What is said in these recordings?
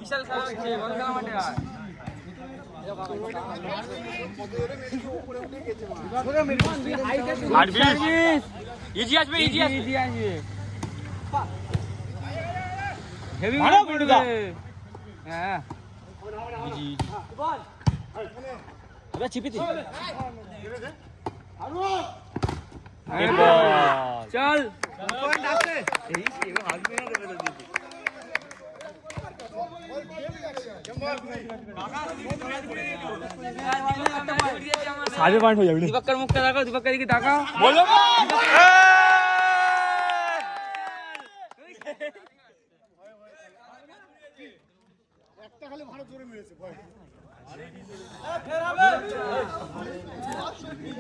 বিশাল খেলা হচ্ছে বল খেলা মাঠে ইজি আসবে ইজি আসবে হেভি মারো গুন্ডুদা হ্যাঁ ইজি বল আরে চিপিতে চল পয়েন্ট আছে এই সেও আসবে না দেবে দিদি सारे पॉइंट हो जाएंगे दीपक मुख ताकाओ दीपक की ताकाओ बोलो একটা খালি ভালো জোরে মেরেছে ভয়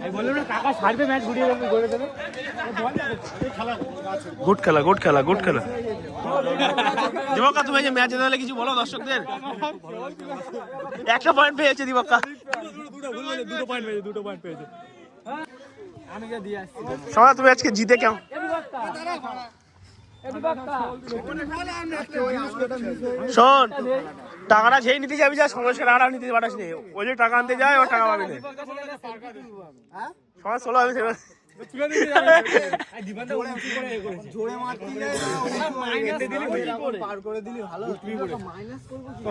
এই বললো না কাকা ছাড়বে ম্যাচ ঘুরিয়ে দেবে গোলে দেবে গুড খেলা গুড খেলা গুড খেলা দিবক্কা তুমি যে ম্যাচ জিতলে কিছু বলো দর্শকদের একটা পয়েন্ট পেয়েছে দিবক্কা দুটো পয়েন্ট পেয়েছে আমি কে দিয়ে আসছি সোনা তুমি আজকে জিতে কেমন শোন টাকাটা যেই নিতে যাবি যা সমস্যা টাকাটা নিতে পারাস নি ওই যে টাকা আনতে যায় ও টাকা পাবি না সময় 16 আমি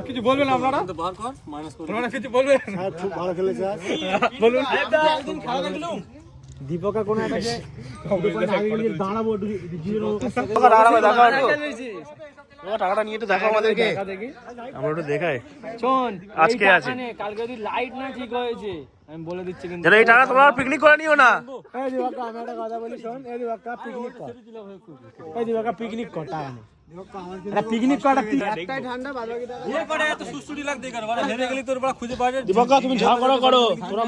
কিছু বলবেন আপনারা কিছু বলবেন খুব ভালো খেলেছে বলুন দীপকা কোন একটা দাঁড়াবো টাকাটা নিয়ে একটু দেখো আমাদেরকে আমরা একটু দেখাই শোন আজকে আছে কালকে যদি লাইট না ঠিক হয়েছে আমি বলে দিচ্ছি কিন্তু এই টাকা তোমরা পিকনিক করে নিও না এই দীপকা আমি একটা কথা বলি শোন এই দীপকা পিকনিক কর এই দীপকা পিকনিক কর টাকা নেই পিকনিক করা একটাই ঠান্ডা বাদবাকি টাকা এ করে এত সুসুড়ি লাগতে কেন বড় হেরে গেলি তোর বড় খুঁজে পাওয়া যায় দীপকা তুমি ঝগড়া করো তোরা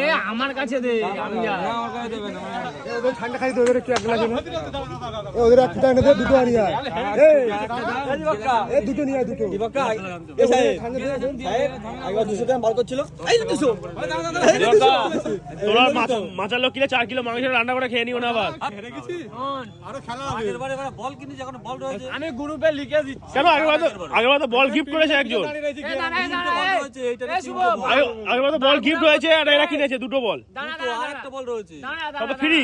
এ আমার কাছে দে আমি যা না আমার কাছে দেবে না ওদের ঠান্ডা খাই তো ওদের কি একলা জন্য ওদের একটা টাকা দে দুটো আনিয়া এই দীপকা এই দুটো নিয়ে দুটো দীপকা এই ঠান্ডা দে সাহেব আগে 200 টাকা মাল করছিল এই 200 তোরা মাছের লোক কিলো 4 কিলো মাংস রান্না করে খেয়ে নিও না আবার হেরে গেছি আরো খেলা হবে এবারে বল কিনে যখন বল রয়েছে আমি গ্রুপে লিখে দিচ্ছি কেন আগেবার তো বল গিফট করেছে একজন আগেবার তো বল গিফট হয়েছে আর এরা কিনেছে দুটো বল আরেকটা বল রয়েছে তবে ফ্রি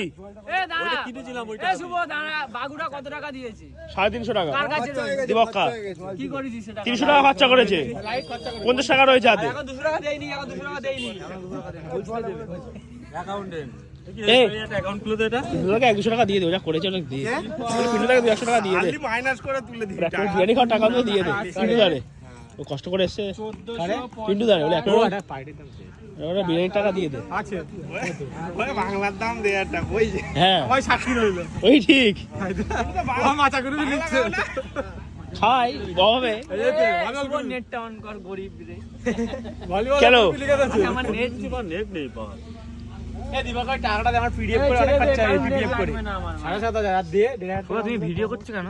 ওইটা কিনেছিলাম ওইটা শুভ দাঁড়া বাগুড়া কত টাকা দিয়েছি 350 টাকা কার কাছে রয়েছে দীপক্কা কি করেছিস সেটা 300 টাকা খরচা করেছে 50 টাকা রয়েছে হাতে এখন 200 টাকা দেইনি এখন 200 টাকা দেইনি অ্যাকাউন্টেন্ট অ্যাকাউন্ট খুলে দে এটা পিন্টুদাকে 100 টাকা দিয়ে দে ওটা করেছে অনেক দিয়ে পিন্টুদাকে 200 টাকা দিয়ে দে মাইনাস করে তুলে দিবি একটা বিরিয়ানি খাওয়ার টাকা দিয়ে দে পিন্টুদারে ও কষ্ট করে এসেছে পিন্টুদারে বলে একটা ওটা বিরিয়ানির টাকা দিয়ে দে আছে ওই বাংলার দাম দে একটা ওই যে হ্যাঁ ওই সাক্ষী রইল ওই ঠিক বাবা মাথা করে নিচ্ছে খাই হবে নেটটা অন কর গরিব রে কেন আমার নেট নেই পাওয়া এই দীপকা টাকাটা দে আমার পিডিএফ করে অনেক খরচা পিডিএফ করে 7,500 দিয়ে তুমি ভিডিও করছো কেন